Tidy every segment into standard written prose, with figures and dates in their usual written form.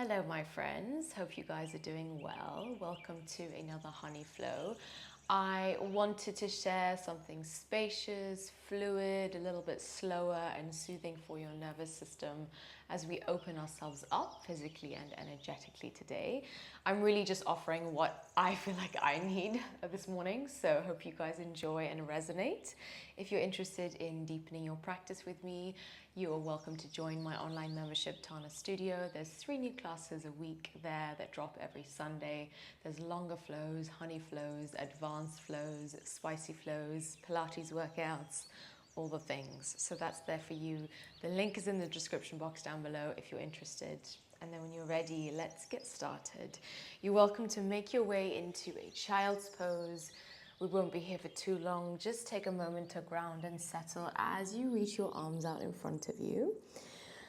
Hello, my friends. Hope you guys are doing well. Welcome to another Honey Flow. I wanted to share something spacious, fluid, a little bit slower and soothing for your nervous system as we open ourselves up physically and energetically today. I'm really just offering what I feel like I need this morning, so hope you guys enjoy and resonate. If you're interested in deepening your practice with me, you are welcome to join my online membership, Tana Studio. There's 3 new classes a week there that drop every Sunday. There's longer flows, honey flows, advanced flows, spicy flows, Pilates workouts, all the things. So that's there for you. The link is in the description box down below if you're interested. And then when you're ready, let's get started. You're welcome to make your way into a child's pose. We won't be here for too long. Just take a moment to ground and settle as you reach your arms out in front of you.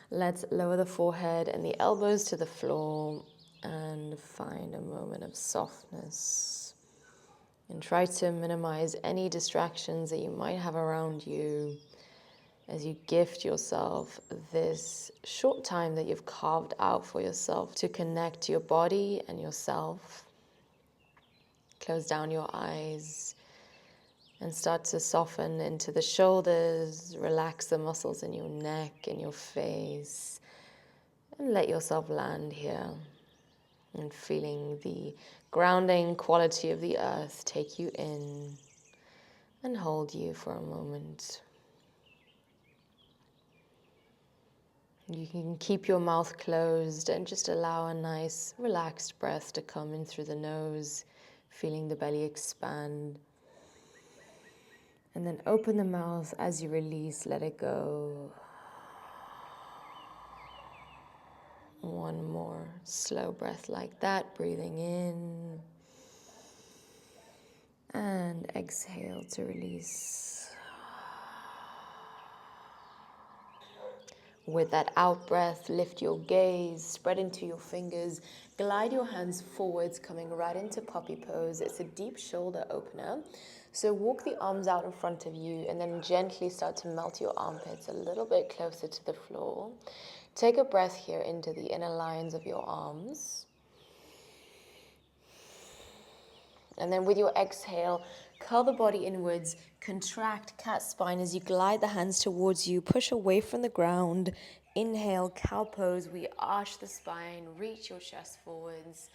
Let's lower the forehead and the elbows to the floor and find a moment of softness. And try to minimize any distractions that you might have around you as you gift yourself this short time that you've carved out for yourself to connect to your body and yourself. Close down your eyes and start to soften into the shoulders. Relax the muscles in your neck and your face. And let yourself land here. And feeling the grounding quality of the earth take you in and hold you for a moment. You can keep your mouth closed and just allow a nice relaxed breath to come in through the nose, feeling the belly expand. And then open the mouth as you release, let it go. One more slow breath like that, breathing in. And exhale to release. With that out breath, lift your gaze, spread into your fingers, glide your hands forwards, coming right into puppy pose. It's a deep shoulder opener. So walk the arms out in front of you and then gently start to melt your armpits a little bit closer to the floor. Take a breath here into the inner lines of your arms. And then with your exhale, curl the body inwards, contract cat spine as you glide the hands towards you, push away from the ground. Inhale, cow pose, we arch the spine, reach your chest forwards.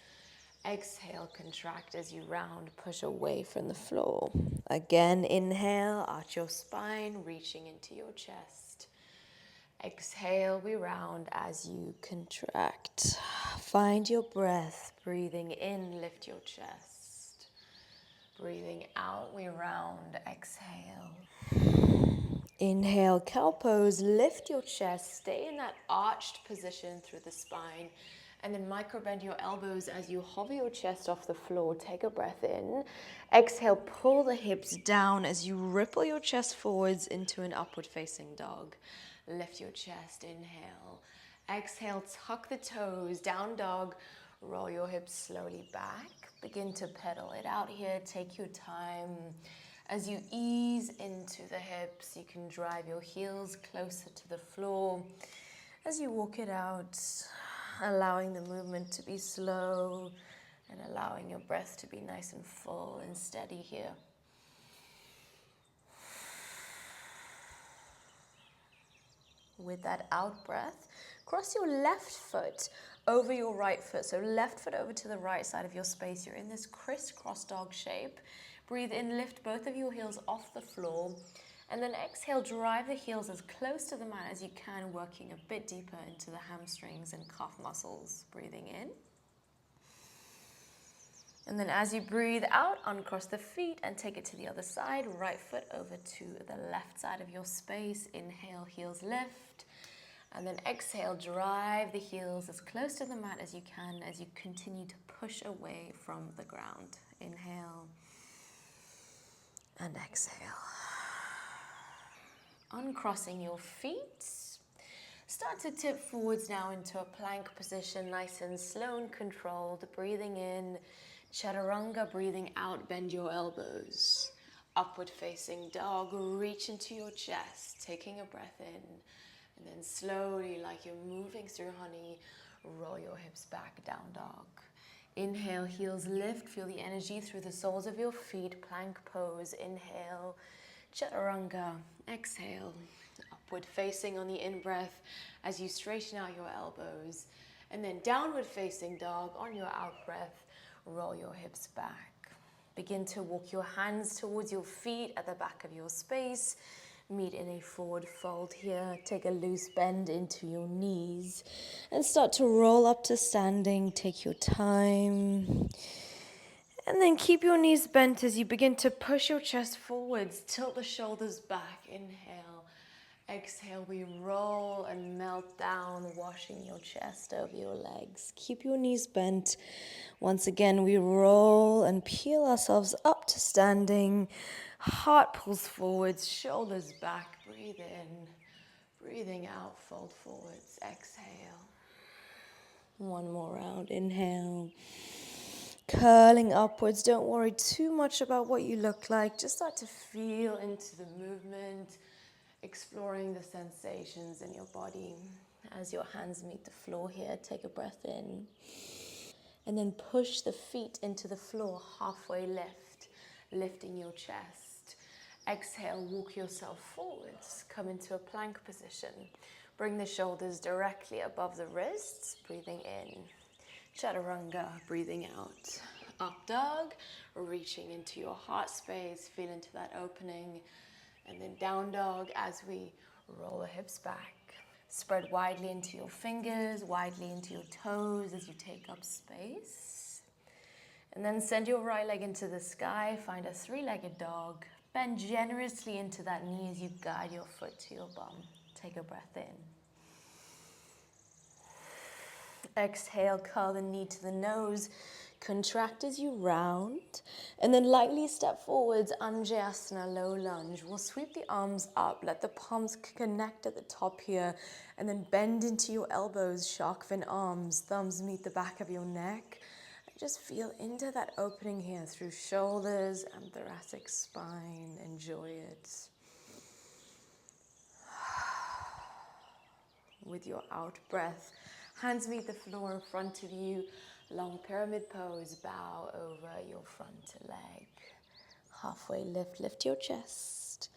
Exhale, contract as you round, push away from the floor. Again, inhale, arch your spine, reaching into your chest. Exhale, we round as you contract. Find your breath, breathing in, lift your chest. Breathing out, we round, exhale. Inhale, cow pose, lift your chest, stay in that arched position through the spine, and then micro bend your elbows as you hover your chest off the floor. Take a breath in. Exhale, pull the hips down as you ripple your chest forwards into an upward facing dog. Lift your chest, inhale. Exhale, tuck the toes, down dog. Roll your hips slowly back. Begin to pedal it out here. Take your time. As you ease into the hips, you can drive your heels closer to the floor. As you walk it out, allowing the movement to be slow and allowing your breath to be nice and full and steady here. With that out breath, cross your left foot over your right foot. So left foot over to the right side of your space. You're in this crisscross dog shape. Breathe in, lift both of your heels off the floor. And then exhale, drive the heels as close to the mat as you can, working a bit deeper into the hamstrings and calf muscles. Breathing in. And then as you breathe out, uncross the feet and take it to the other side. Right foot over to the left side of your space. Inhale, heels lift. And then exhale, drive the heels as close to the mat as you can as you continue to push away from the ground. Inhale and exhale. Uncrossing your feet. Start to tip forwards now into a plank position, nice and slow and controlled. Breathing in, chaturanga, breathing out, bend your elbows. Upward facing dog, reach into your chest, taking a breath in. And then slowly, like you're moving through honey, Roll your hips back, down dog. Inhale, heels lift. Feel the energy through the soles of your feet. Plank pose. Inhale, chaturanga. Exhale, upward facing on the in-breath as you straighten out your elbows. And then downward facing dog on your out-breath. Roll your hips back. Begin to walk your hands towards your feet at the back of your space. Meet in a forward fold here. Take a loose bend into your knees and start to roll up to standing. Take your time. And then keep your knees bent as you begin to push your chest forwards. Tilt the shoulders back. Inhale. Exhale, we roll and melt down, washing your chest over your legs. Keep your knees bent. Once again, we roll and peel ourselves up to standing. Heart pulls forwards, shoulders back. Breathe in. Breathing out, fold forwards. Exhale. One more round. Inhale. Curling upwards. Don't worry too much about what you look like. Just start to feel into the movement. Exploring the sensations in your body. As your hands meet the floor here, take a breath in. And then push the feet into the floor, halfway lift, lifting your chest. Exhale, walk yourself forwards. Come into a plank position. Bring the shoulders directly above the wrists, breathing in. Chaturanga, breathing out. Up dog, reaching into your heart space, feel into that opening. And then down dog as we roll the hips back. Spread widely into your fingers, widely into your toes as you take up space. And then send your right leg into the sky. Find a three-legged dog. Bend generously into that knee as you guide your foot to your bum. Take a breath in. Exhale, curl the knee to the nose. Contract as you round, and then lightly step forwards, Anjayasana, low lunge. We'll sweep the arms up, let the palms connect at the top here, and then bend into your elbows, shark fin arms, thumbs meet the back of your neck. And just feel into that opening here through shoulders and thoracic spine. Enjoy it. With your out breath, hands meet the floor in front of you. Long pyramid pose, bow over your front leg. Halfway lift, lift your chest.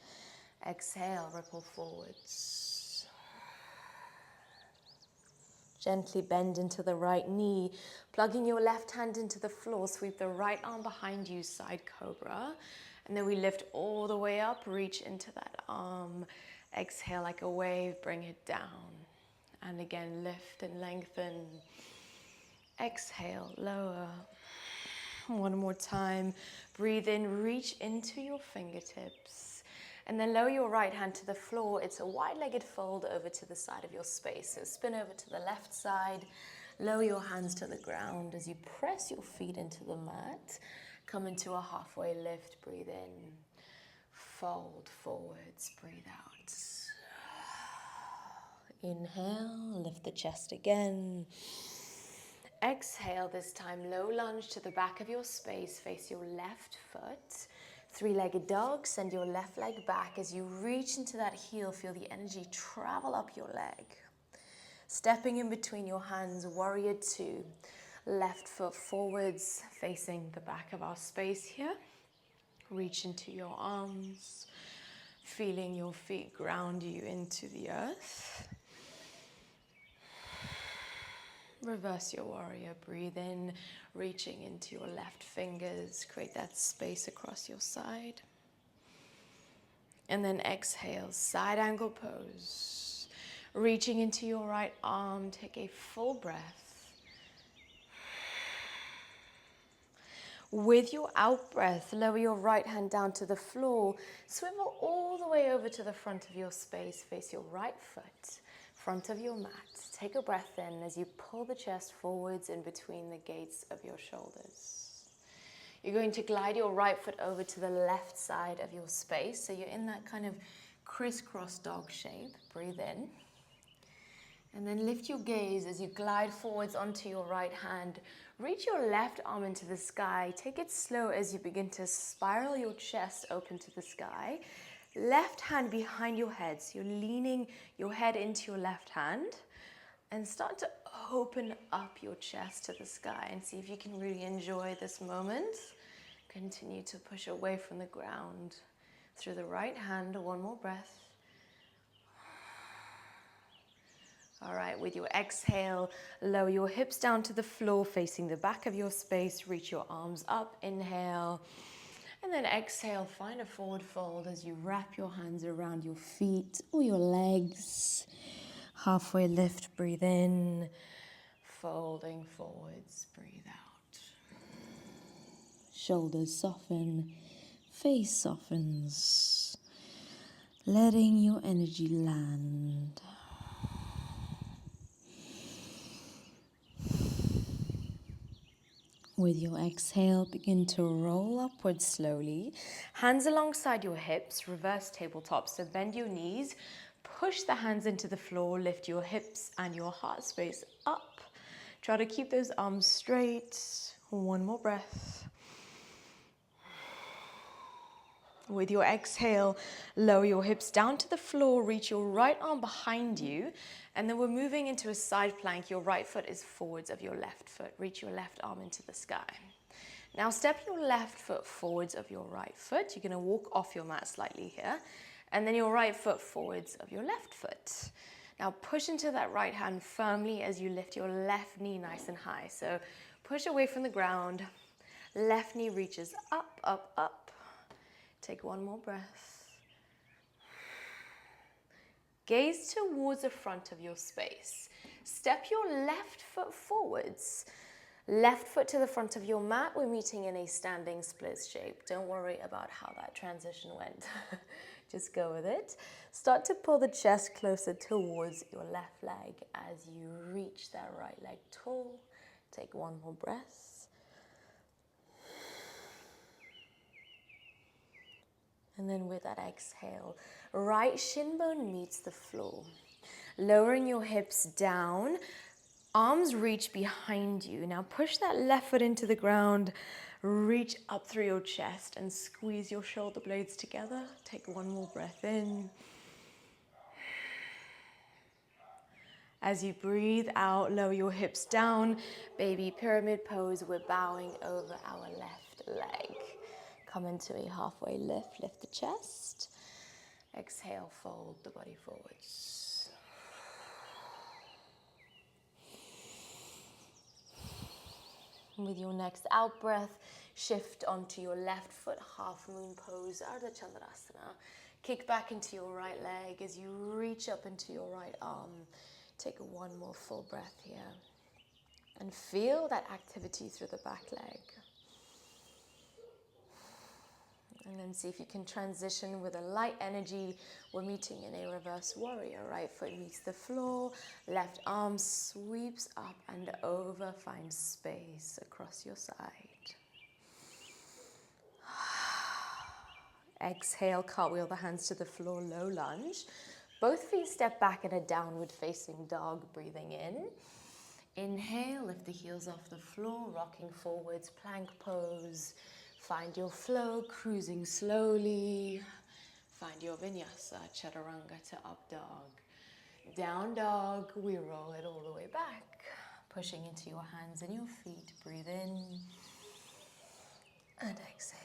Exhale, ripple forwards. Gently bend into the right knee. Plugging your left hand into the floor, sweep the right arm behind you, side cobra. And then we lift all the way up, reach into that arm. Exhale like a wave, bring it down. And again, lift and lengthen. Exhale, lower. One more time. Breathe in, reach into your fingertips. And then lower your right hand to the floor. It's a wide-legged fold over to the side of your space. So spin over to the left side. Lower your hands to the ground as you press your feet into the mat. Come into a halfway lift. Breathe in. Fold forwards. Breathe out. Inhale, lift the chest again. Exhale, this time low lunge to the back of your space, face your left foot. Three-legged dog, send your left leg back. As you reach into that heel, feel the energy travel up your leg. Stepping in between your hands, warrior two. Left foot forwards, facing the back of our space here. Reach into your arms, feeling your feet ground you into the earth. Reverse your warrior, breathe in, reaching into your left fingers, create that space across your side. And then exhale, side angle pose. Reaching into your right arm, take a full breath. With your out breath, lower your right hand down to the floor, swivel all the way over to the front of your space, face your right foot, front of your mat. Take a breath in as you pull the chest forwards in between the gates of your shoulders. You're going to glide your right foot over to the left side of your space. So you're in that kind of crisscross dog shape. Breathe in. And then lift your gaze as you glide forwards onto your right hand. Reach your left arm into the sky. Take it slow as you begin to spiral your chest open to the sky. Left hand behind your head. So you're leaning your head into your left hand. And start to open up your chest to the sky and see if you can really enjoy this moment. Continue to push away from the ground through the right hand. One more breath. All right, with your exhale, lower your hips down to the floor, facing the back of your space. Reach your arms up, inhale. And then exhale, find a forward fold as you wrap your hands around your feet or your legs. Halfway lift, breathe in. Folding forwards, breathe out. Shoulders soften, face softens. Letting your energy land. With your exhale, begin to roll upwards slowly. Hands alongside your hips, reverse tabletop. So bend your knees, push the hands into the floor, lift your hips and your heart space up. Try to keep those arms straight. One more breath. With your exhale, lower your hips down to the floor, reach your right arm behind you, and then we're moving into a side plank. Your right foot is forwards of your left foot. Reach your left arm into the sky. Now step your left foot forwards of your right foot. You're gonna walk off your mat slightly here, and then your right foot forwards of your left foot. Now push into that right hand firmly as you lift your left knee nice and high. So push away from the ground, left knee reaches up, up, up. Take one more breath. Gaze towards the front of your space. Step your left foot forwards. Left foot to the front of your mat. We're meeting in a standing split shape. Don't worry about how that transition went. Just go with it. Start to pull the chest closer towards your left leg as you reach that right leg tall. Take one more breath. And then with that exhale, right shin bone meets the floor. Lowering your hips down, arms reach behind you. Now push that left foot into the ground, reach up through your chest and squeeze your shoulder blades together. Take one more breath in. As you breathe out, lower your hips down. Baby pyramid pose, we're bowing over our left leg. Come into a halfway lift, lift the chest. Exhale, fold the body forwards. With your next out breath, shift onto your left foot, half moon pose, Ardha Chandrasana. Kick back into your right leg as you reach up into your right arm. Take one more full breath here. And feel that activity through the back leg. And then see if you can transition with a light energy. We're meeting in a reverse warrior. Right foot meets the floor. Left arm sweeps up and over. Find space across your side. Exhale, cartwheel the hands to the floor, low lunge. Both feet step back in a downward facing dog, breathing in. Inhale, lift the heels off the floor, rocking forwards, plank pose. Find your flow, cruising slowly. Find your vinyasa, chaturanga to up dog. Down dog, we roll it all the way back. Pushing into your hands and your feet, breathe in. And exhale.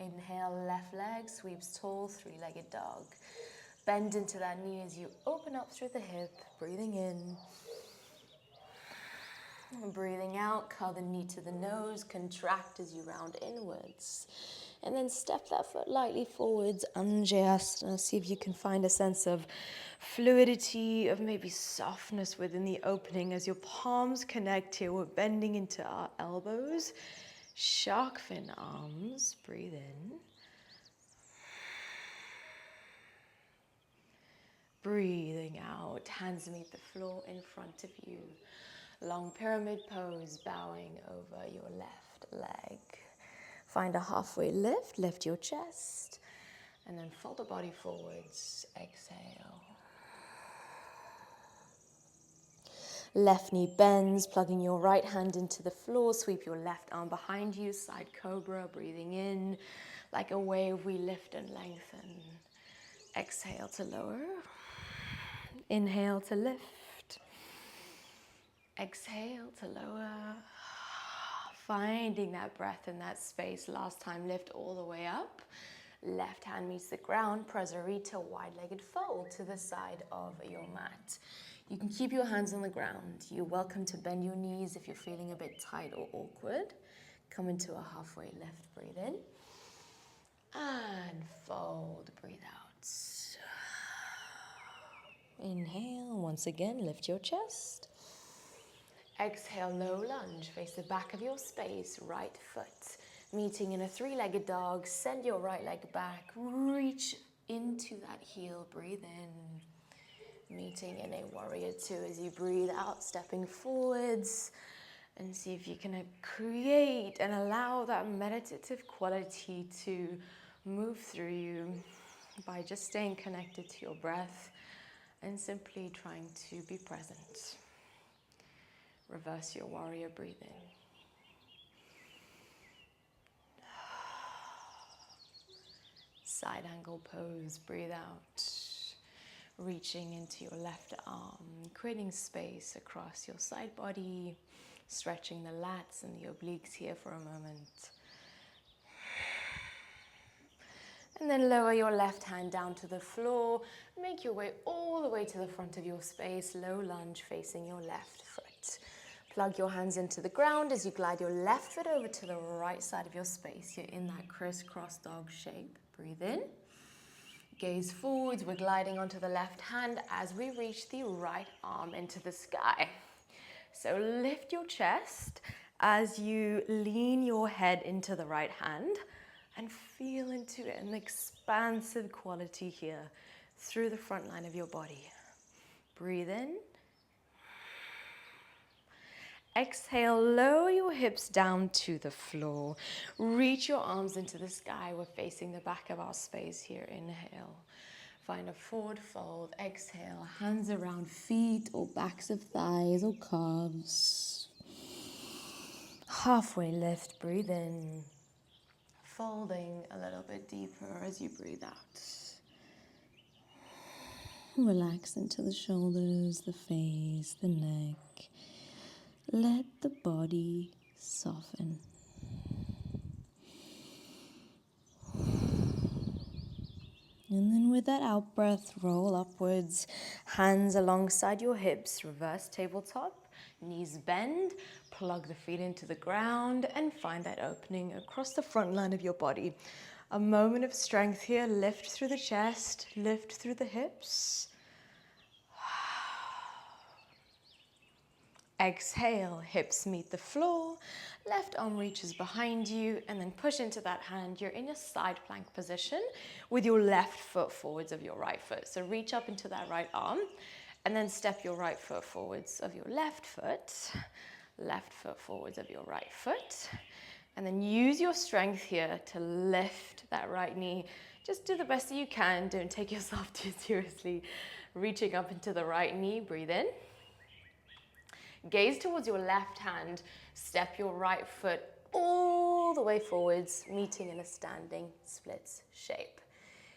Inhale, left leg sweeps tall, three-legged dog. Bend into that knee as you open up through the hip, breathing in. Breathing out, curl the knee to the nose, contract as you round inwards. And then step that foot lightly forwards, Anjayasana. See if you can find a sense of fluidity, of maybe softness within the opening as your palms connect here. We're bending into our elbows. Shark fin arms, breathe in. Breathing out, hands meet the floor in front of you. Long pyramid pose, bowing over your left leg. Find a halfway lift, lift your chest, and then fold the body forwards, exhale. Left knee bends, plugging your right hand into the floor, sweep your left arm behind you, side cobra, breathing in. Like a wave, we lift and lengthen. Exhale to lower. Inhale to lift. Exhale to lower. Finding that breath in that space. Last time, lift all the way up. Left hand meets the ground. Prasarita, wide-legged fold to the side of your mat. You can keep your hands on the ground. You're welcome to bend your knees if you're feeling a bit tight or awkward. Come into a halfway lift. Breathe in. And fold. Breathe out. Inhale. Once again, lift your chest. Exhale, low lunge. Face the back of your space. Right foot meeting in a three-legged dog. Send your right leg back. Reach into that heel. Breathe in. Meeting in a warrior two as you breathe out, stepping forwards. And see if you can create and allow that meditative quality to move through you by just staying connected to your breath and simply trying to be present. Reverse your warrior, breathe in. Side angle pose, breathe out. Reaching into your left arm, creating space across your side body, stretching the lats and the obliques here for a moment. And then lower your left hand down to the floor. Make your way all the way to the front of your space. Low lunge facing your left foot. Plug your hands into the ground as you glide your left foot over to the right side of your space. You're in that crisscross dog shape. Breathe in. Gaze forwards. We're gliding onto the left hand as we reach the right arm into the sky. So lift your chest as you lean your head into the right hand. And feel into an expansive quality here through the front line of your body. Breathe in. Exhale, lower your hips down to the floor. Reach your arms into the sky. We're facing the back of our space here. Inhale. Find a forward fold. Exhale, hands around feet or backs of thighs or calves. Halfway lift, breathe in. Folding a little bit deeper as you breathe out. Relax into the shoulders, the face, the neck. Let the body soften. And then with that out breath, roll upwards, hands alongside your hips, reverse tabletop, knees bend, plug the feet into the ground and find that opening across the front line of your body. A moment of strength here, lift through the chest, lift through the hips. Exhale, hips meet the floor, left arm reaches behind you, and then push into that hand. You're in a side plank position with your left foot forwards of your right foot. So reach up into that right arm, and then step your right foot forwards of your left foot forwards of your right foot. And then use your strength here to lift that right knee. Just do the best that you can. Don't take yourself too seriously. Reaching up into the right knee, breathe in. Gaze towards your left hand, step your right foot all the way forwards, meeting in a standing splits shape.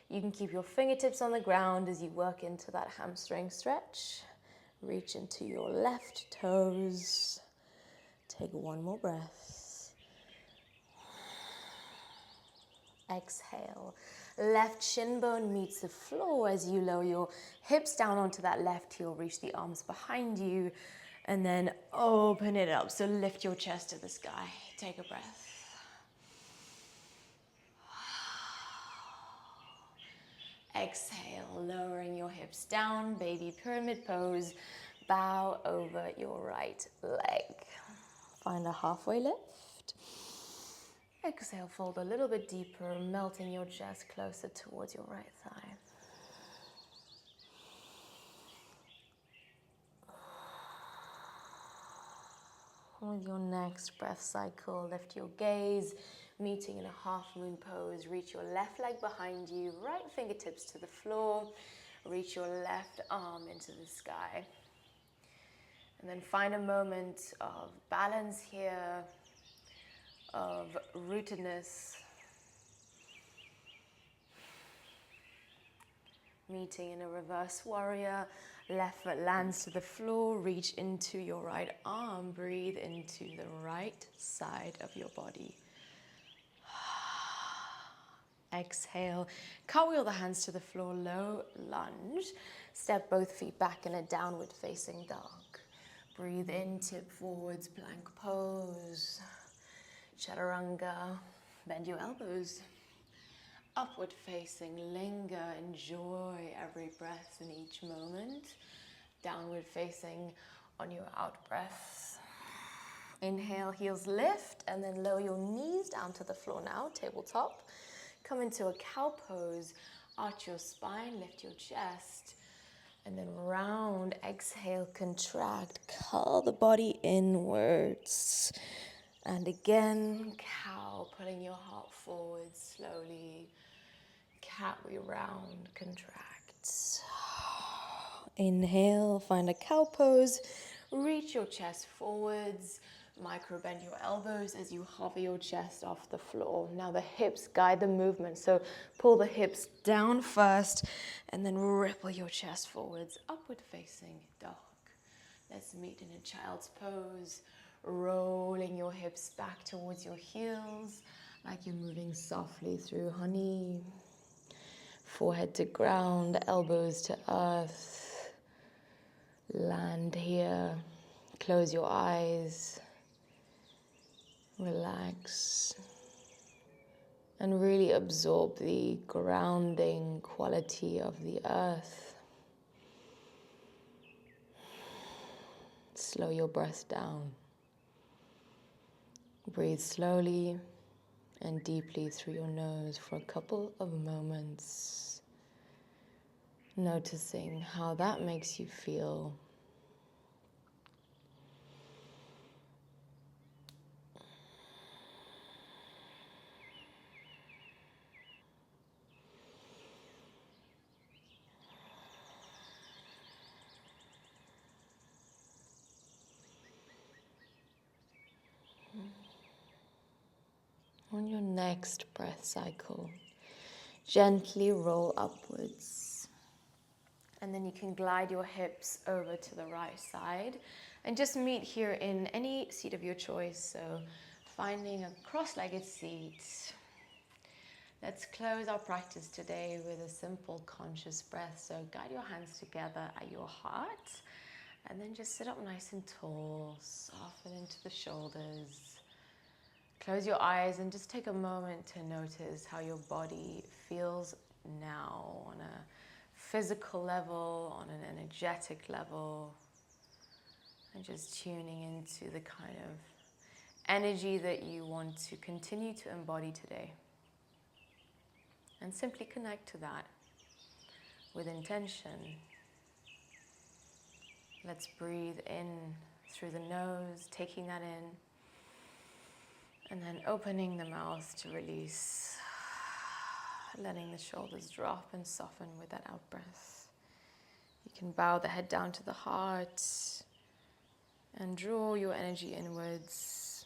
You can keep your fingertips on the ground as you work into that hamstring stretch. Reach into your left toes. Take one more breath. Exhale. Left shin bone meets the floor as you lower your hips down onto that left heel. Reach the arms behind you. And then open it up. So lift your chest to the sky. Take a breath. Exhale, lowering your hips down, baby pyramid pose. Bow over your right leg. Find a halfway lift. Exhale, fold a little bit deeper, melting your chest closer towards your right thigh. With your next breath cycle, lift your gaze, meeting in a half moon pose. Reach your left leg behind you, right fingertips to the floor. Reach your left arm into the sky. And then find a moment of balance here, of rootedness. Meeting in a reverse warrior. Left foot lands to the floor, reach into your right arm, breathe into the right side of your body. Exhale, cartwheel the hands to the floor, low lunge. Step both feet back in a downward facing dog. Breathe in, tip forwards, plank pose. Chaturanga, bend your elbows. Upward facing, linger, enjoy every breath in each moment. Downward facing on your out breath. Inhale, heels lift, and then lower your knees down to the floor now, tabletop. Come into a cow pose, arch your spine, lift your chest, and then round, exhale, contract, curl the body inwards. And again, cow, pulling your heart forward slowly. Cat, we round, contract. Inhale, find a cow pose. Reach your chest forwards. Micro bend your elbows as you hover your chest off the floor. Now the hips guide the movement. So pull the hips down first and then ripple your chest forwards. Upward facing dog. Let's meet in a child's pose. Rolling your hips back towards your heels like you're moving softly through honey. Forehead to ground, elbows to earth. Land here. Close your eyes. Relax. And really absorb the grounding quality of the earth. Slow your breath down. Breathe slowly and deeply through your nose for a couple of moments, noticing how that makes you feel. On your next breath cycle, gently roll upwards. And then you can glide your hips over to the right side and just meet here in any seat of your choice. So finding a cross-legged seat. Let's close our practice today with a simple conscious breath. So guide your hands together at your heart and then just sit up nice and tall, soften into the shoulders. Close your eyes and just take a moment to notice how your body feels now on a physical level, on an energetic level, and just tuning into the kind of energy that you want to continue to embody today. And simply connect to that with intention. Let's breathe in through the nose, taking that in. And then opening the mouth to release, letting the shoulders drop and soften with that out breath. You can bow the head down to the heart and draw your energy inwards,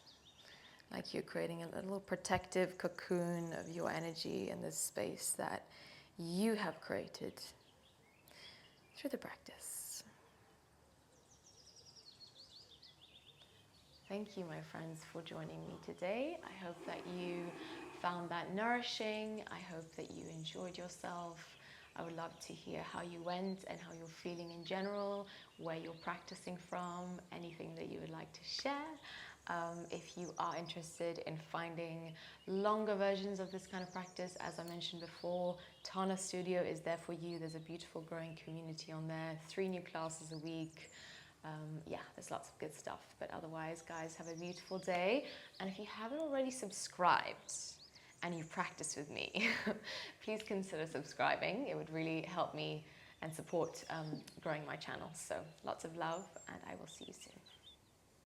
like you're creating a little protective cocoon of your energy in this space that you have created through the practice. Thank you, my friends, for joining me today. I hope that you found that nourishing. I hope that you enjoyed yourself. I would love to hear how you went and how you're feeling in general, where you're practicing from, anything that you would like to share. If you are interested in finding longer versions of this kind of practice, as I mentioned before, Tana Studio is there for you. There's a beautiful growing community on there, 3 new classes a week. Yeah, there's lots of good stuff. But otherwise, guys, have a beautiful day. And if you haven't already subscribed and you practice with me, please consider subscribing. It would really help me and support growing my channel. So lots of love, and I will see you soon.